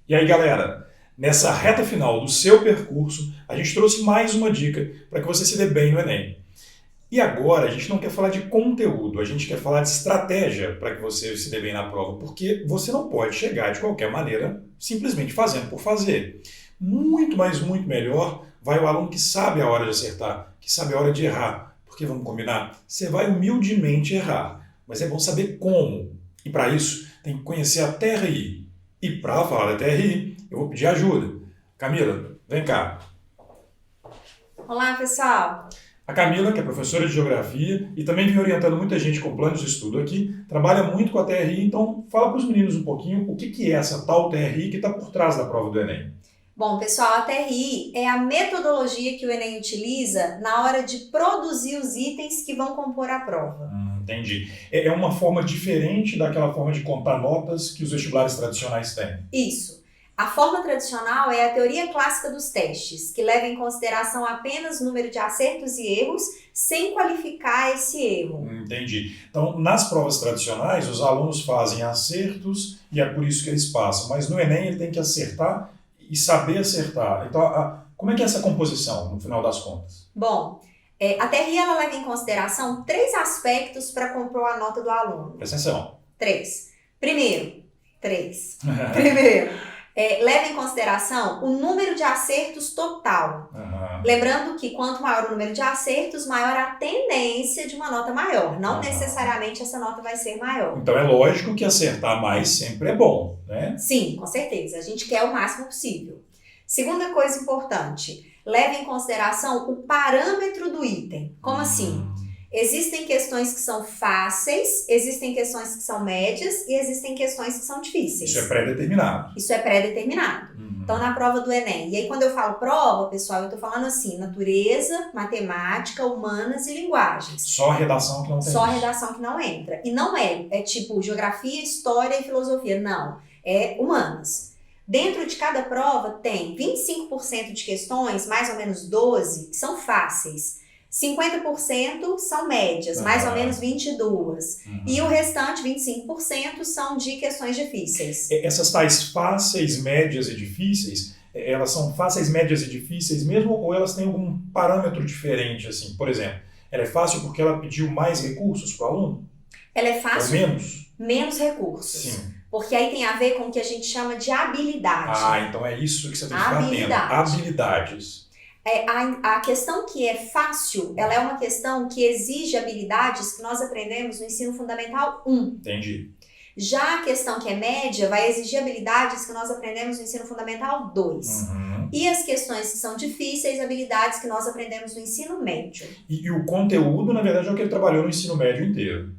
E aí, galera, nessa reta final do seu percurso, a gente trouxe mais uma dica para que você se dê bem no Enem. E agora, a gente não quer falar de conteúdo, a gente quer falar de estratégia para que você se dê bem na prova, porque você não pode chegar de qualquer maneira simplesmente fazendo por fazer. Muito, mas muito melhor vai o aluno que sabe a hora de acertar, que sabe a hora de errar. Porque vamos combinar, você vai humildemente errar, mas é bom saber como. E para isso, tem que conhecer a TRI. E para falar da TRI, eu vou pedir ajuda. Camila, vem cá. Olá, pessoal! A Camila, que é professora de Geografia e também vem orientando muita gente com planos de estudo aqui, trabalha muito com a TRI, então fala para os meninos um pouquinho o que é essa tal TRI que está por trás da prova do Enem. Bom, pessoal, a TRI é a metodologia que o Enem utiliza na hora de produzir os itens que vão compor a prova. Entendi. É uma forma diferente daquela forma de contar notas que os vestibulares tradicionais têm. Isso. A forma tradicional é a teoria clássica dos testes, que leva em consideração apenas o número de acertos e erros, sem qualificar esse erro. Entendi. Então, nas provas tradicionais, os alunos fazem acertos e é por isso que eles passam. Mas no Enem ele tem que acertar e saber acertar. Então, como é que é essa composição, no final das contas? Bom, a TRI ela leva em consideração 3 aspectos para compor a nota do aluno. Presta atenção. 3. Primeiro, leva em consideração o número de acertos total. Lembrando que quanto maior o número de acertos, maior a tendência de uma nota maior. Não necessariamente essa nota vai ser maior. Então é lógico que acertar mais sempre é bom, né? Sim, com certeza. A gente quer o máximo possível. Segunda coisa importante, leva em consideração o parâmetro do item. Como assim? Existem questões que são fáceis, existem questões que são médias e existem questões que são difíceis. Isso é pré-determinado. Isso é pré-determinado. Então, na prova do Enem. E aí, quando eu falo prova, pessoal, eu tô falando assim, natureza, matemática, humanas e linguagens. Só a redação que não tem. Só a redação que não entra. E não é tipo geografia, história e filosofia. Não. É humanas. Dentro de cada prova tem 25% de questões, mais ou menos 12, que são fáceis. 50% são médias, mais ou menos 22. E o restante, 25%, são de questões difíceis. Essas tais fáceis, médias e difíceis, elas são fáceis, médias e difíceis mesmo ou elas têm algum parâmetro diferente? Assim? Por exemplo, ela é fácil porque ela pediu mais recursos para o aluno? Ela é fácil? Ou menos? Menos recursos. Sim. Porque aí tem a ver com o que a gente chama de habilidade. Então é isso que você tem que ficar atento. Habilidades. A questão que é fácil, ela é uma questão que exige habilidades que nós aprendemos no ensino fundamental 1. Entendi. Já a questão que é média vai exigir habilidades que nós aprendemos no ensino fundamental 2. E as questões que são difíceis, habilidades que nós aprendemos no ensino médio. E o conteúdo, na verdade, é o que ele trabalhou no ensino médio inteiro.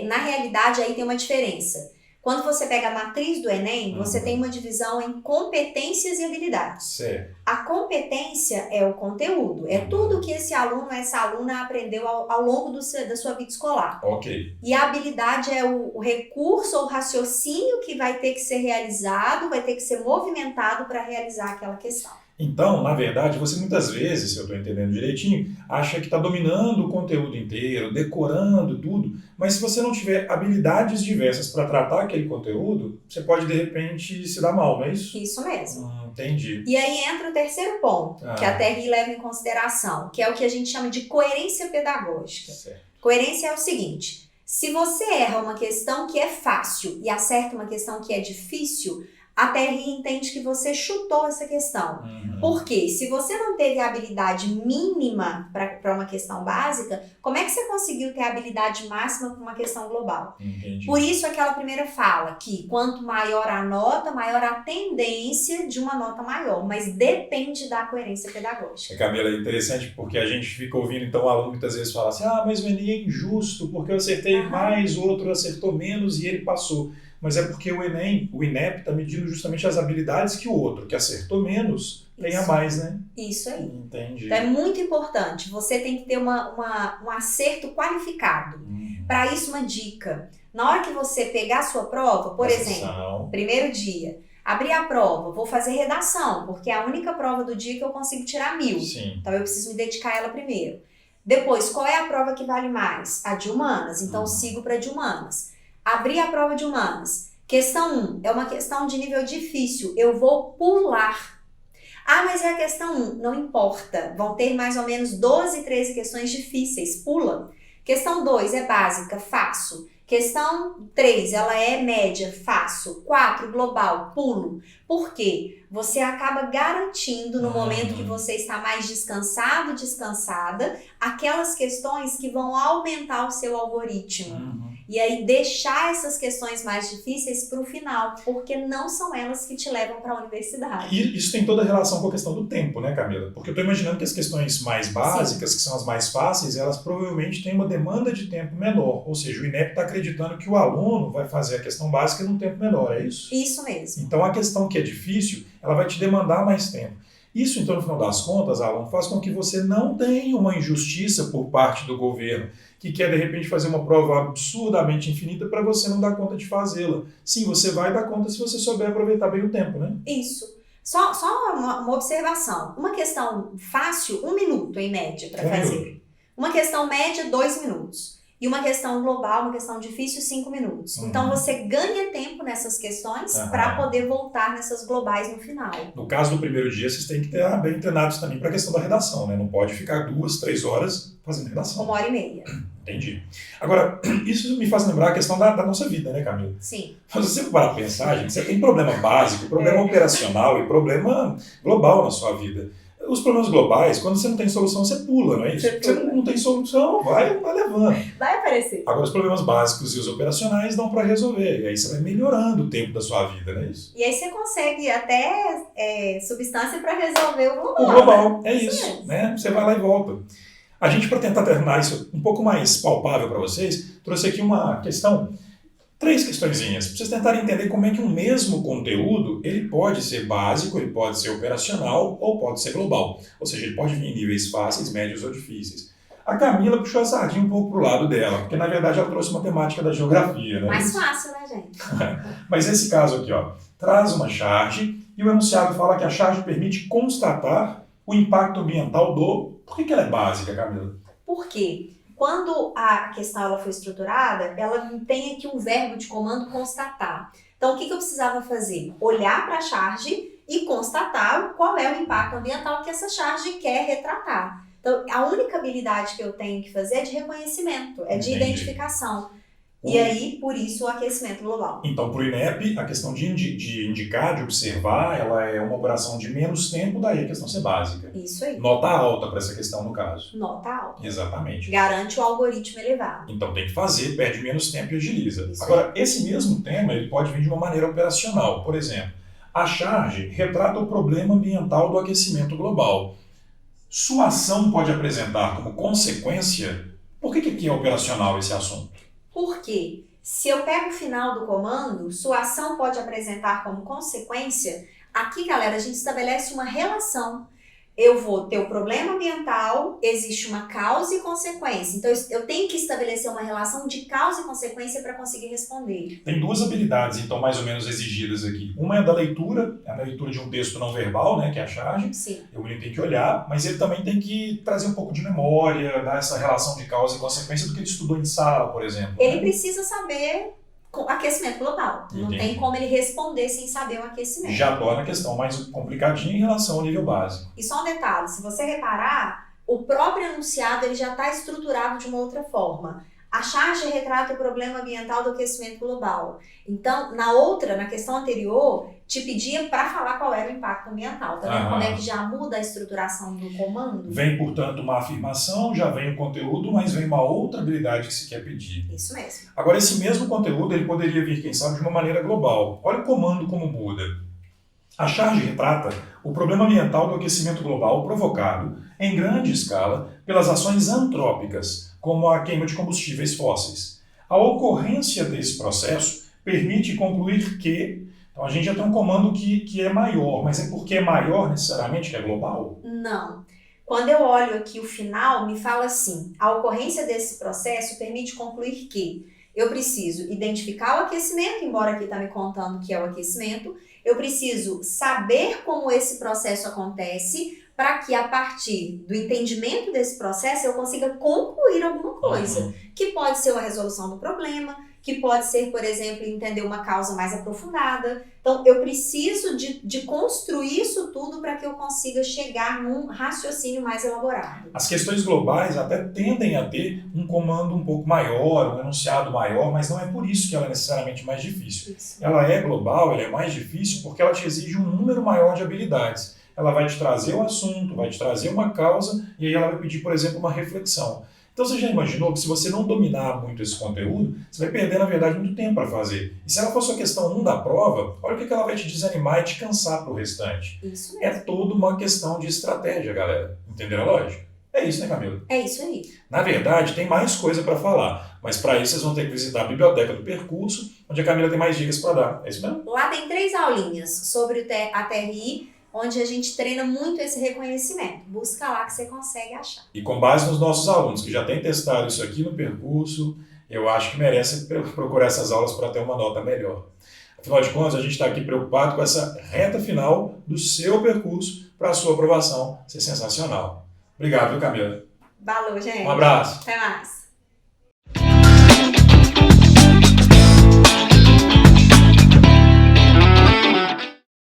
Na realidade, aí tem uma diferença. Quando você pega a matriz do Enem, você tem uma divisão em competências e habilidades. Certo. A competência é o conteúdo, é tudo que esse aluno ou essa aluna aprendeu ao longo da sua vida escolar. Ok. E a habilidade é o recurso ou raciocínio que vai ter que ser realizado, vai ter que ser movimentado para realizar aquela questão. Então, na verdade, você muitas vezes, se eu estou entendendo direitinho, acha que está dominando o conteúdo inteiro, decorando tudo, mas se você não tiver habilidades diversas para tratar aquele conteúdo, você pode, de repente, se dar mal, não é isso? Isso mesmo. Entendi. E aí entra o terceiro ponto, que a TRI leva em consideração, que é o que a gente chama de coerência pedagógica. Certo. Coerência é o seguinte, se você erra uma questão que é fácil e acerta uma questão que é difícil, a TRI entende que você chutou essa questão. Porque se você não teve a habilidade mínima para uma questão básica, como é que você conseguiu ter a habilidade máxima para uma questão global? Entendi. Por isso aquela primeira fala, que quanto maior a nota, maior a tendência de uma nota maior, mas depende da coerência pedagógica. Camila, é interessante porque a gente fica ouvindo, então o aluno muitas vezes fala assim, mas o Enem é injusto porque eu acertei mais, o outro acertou menos e ele passou. Mas é porque o Enem, o INEP, está medindo justamente as habilidades que o outro, que acertou menos, tenha mais, né? Isso aí. Entendi. Então é muito importante, você tem que ter um acerto qualificado. Para isso, uma dica. Na hora que você pegar a sua prova, por exemplo, primeiro dia, abrir a prova, vou fazer redação, porque é a única prova do dia que eu consigo tirar 1000. Sim. Então eu preciso me dedicar a ela primeiro. Depois, qual é a prova que vale mais? A de humanas, então sigo para de humanas. Abri a prova de humanas. Questão 1 é uma questão de nível difícil. Eu vou pular. Ah, mas é a questão 1. Não importa. Vão ter mais ou menos 12, 13 questões difíceis. Pula. Questão 2 é básica. Faço. Questão 3, ela é média, faço. 4, global, pulo. Por quê? Você acaba garantindo no momento que você está mais descansado, descansada, aquelas questões que vão aumentar o seu algoritmo. E aí deixar essas questões mais difíceis para o final, porque não são elas que te levam para a universidade. E isso tem toda a relação com a questão do tempo, né, Camila? Porque eu estou imaginando que as questões mais básicas, que são as mais fáceis, elas provavelmente têm uma demanda de tempo menor. Ou seja, o INEP está acreditando que o aluno vai fazer a questão básica num tempo menor, é isso? Isso mesmo. Então a questão que é difícil, ela vai te demandar mais tempo. Isso, então, no final das contas, Alan, faz com que você não tenha uma injustiça por parte do governo, que quer, de repente, fazer uma prova absurdamente infinita para você não dar conta de fazê-la. Sim, você vai dar conta se você souber aproveitar bem o tempo, né? Isso. Só uma observação. Uma questão fácil, 1 minuto em média para fazer. Uma questão média, 2 minutos. E uma questão global, uma questão difícil, 5 minutos. Então você ganha tempo nessas questões para poder voltar nessas globais no final. No caso do primeiro dia, vocês têm que estar bem treinados também para a questão da redação, né? Não pode ficar 2, 3 horas fazendo redação. 1h30. Entendi. Agora, isso me faz lembrar a questão da nossa vida, né, Camila? Sim. Mas você para pensar, gente, você tem problema básico, problema operacional e problema global na sua vida. Os problemas globais, quando você não tem solução, você pula, não é isso? Você não tem solução, vai levando. Vai aparecer. Agora, os problemas básicos e os operacionais dão para resolver. E aí você vai melhorando o tempo da sua vida, não é isso? E aí você consegue até substância para resolver o global. O global, é isso isso, né? Você vai lá e volta. A gente, para tentar tornar isso um pouco mais palpável para vocês, trouxe aqui uma questão, 3 questõezinhas, para vocês tentarem entender como é que um mesmo conteúdo, ele pode ser básico, ele pode ser operacional ou pode ser global. Ou seja, ele pode vir em níveis fáceis, médios ou difíceis. A Camila puxou a sardinha um pouco pro lado dela, porque na verdade ela trouxe uma temática da geografia, né? Mais fácil, né, gente? Mas esse caso aqui, ó, traz uma charge e o enunciado fala que a charge permite constatar o impacto ambiental do... Por que ela é básica, Camila? Por quê? Quando a questão ela foi estruturada, ela tem aqui um verbo de comando constatar. Então, o que eu precisava fazer? Olhar para a charge e constatar qual é o impacto ambiental que essa charge quer retratar. Então, a única habilidade que eu tenho que fazer é de reconhecimento, é de identificação. E aí, por isso, o aquecimento global. Então, para o INEP, a questão de indicar, de observar, ela é uma operação de menos tempo, daí a questão ser básica. Isso aí. Nota alta para essa questão, no caso. Nota alta. Exatamente. Garante o algoritmo elevado. Então, tem que fazer, perde menos tempo e agiliza. Isso Agora, esse mesmo tema, ele pode vir de uma maneira operacional. Por exemplo, a charge retrata o problema ambiental do aquecimento global. Sua ação pode apresentar como consequência... Por que aqui é operacional esse assunto? Porque se eu pego o final do comando, sua ação pode apresentar como consequência, aqui, galera, a gente estabelece uma relação. Eu vou ter o problema ambiental, existe uma causa e consequência. Então, eu tenho que estabelecer uma relação de causa e consequência para conseguir responder. Tem 2 habilidades, então, mais ou menos exigidas aqui. Uma é a da leitura, é a leitura de um texto não verbal, né, que é a charge. Sim. O menino tem que olhar, mas ele também tem que trazer um pouco de memória, dar essa relação de causa e consequência do que ele estudou em sala, por exemplo. Ele precisa saber aquecimento global. Não Entendi. tem como ele responder sem saber o aquecimento. Já torna a questão mais complicadinha em relação ao nível básico. E só um detalhe, se você reparar, o próprio enunciado ele já está estruturado de uma outra forma. A charge retrata o problema ambiental do aquecimento global. Então, na questão anterior, te pedia para falar qual era o impacto ambiental. Tá vendo como é que já muda a estruturação do comando? Vem, portanto, uma afirmação, já vem o conteúdo, mas vem uma outra habilidade que se quer pedir. Isso mesmo. Agora, esse mesmo conteúdo ele poderia vir, quem sabe, de uma maneira global. Olha o comando como muda. A charge retrata o problema ambiental do aquecimento global provocado, em grande escala, pelas ações antrópicas, como a queima de combustíveis fósseis. A ocorrência desse processo permite concluir que... Então, a gente já tem um comando que é maior, mas é porque é maior necessariamente que é global? Não. Quando eu olho aqui o final, me fala assim, a ocorrência desse processo permite concluir que eu preciso identificar o aquecimento, embora aqui está me contando que é o aquecimento, eu preciso saber como esse processo acontece para que a partir do entendimento desse processo eu consiga concluir alguma coisa, que pode ser uma resolução do problema, que pode ser, por exemplo, entender uma causa mais aprofundada. Então, eu preciso de construir isso tudo para que eu consiga chegar num raciocínio mais elaborado. As questões globais até tendem a ter um comando um pouco maior, um enunciado maior, mas não é por isso que ela é necessariamente mais difícil. Isso. Ela é global, ela é mais difícil porque ela te exige um número maior de habilidades. Ela vai te trazer o assunto, vai te trazer uma causa e aí ela vai pedir, por exemplo, uma reflexão. Então você já imaginou que se você não dominar muito esse conteúdo, você vai perder, na verdade, muito tempo para fazer. E se ela for sua questão 1 da prova, olha o que ela vai te desanimar e te cansar para o restante. Isso É mesmo. toda uma questão de estratégia, galera. Entenderam a lógica? É isso, né, Camila? É isso aí. Na verdade, tem mais coisa para falar, mas para isso vocês vão ter que visitar a biblioteca do percurso, onde a Camila tem mais dicas para dar. É isso mesmo? Lá tem 3 aulinhas sobre a TRI, onde a gente treina muito esse reconhecimento. Busca lá que você consegue achar. E com base nos nossos alunos que já têm testado isso aqui no percurso, eu acho que merece procurar essas aulas para ter uma nota melhor. Afinal de contas, a gente está aqui preocupado com essa reta final do seu percurso para a sua aprovação ser sensacional. Obrigado, viu, Camila? Valeu, gente. Um abraço. Até mais.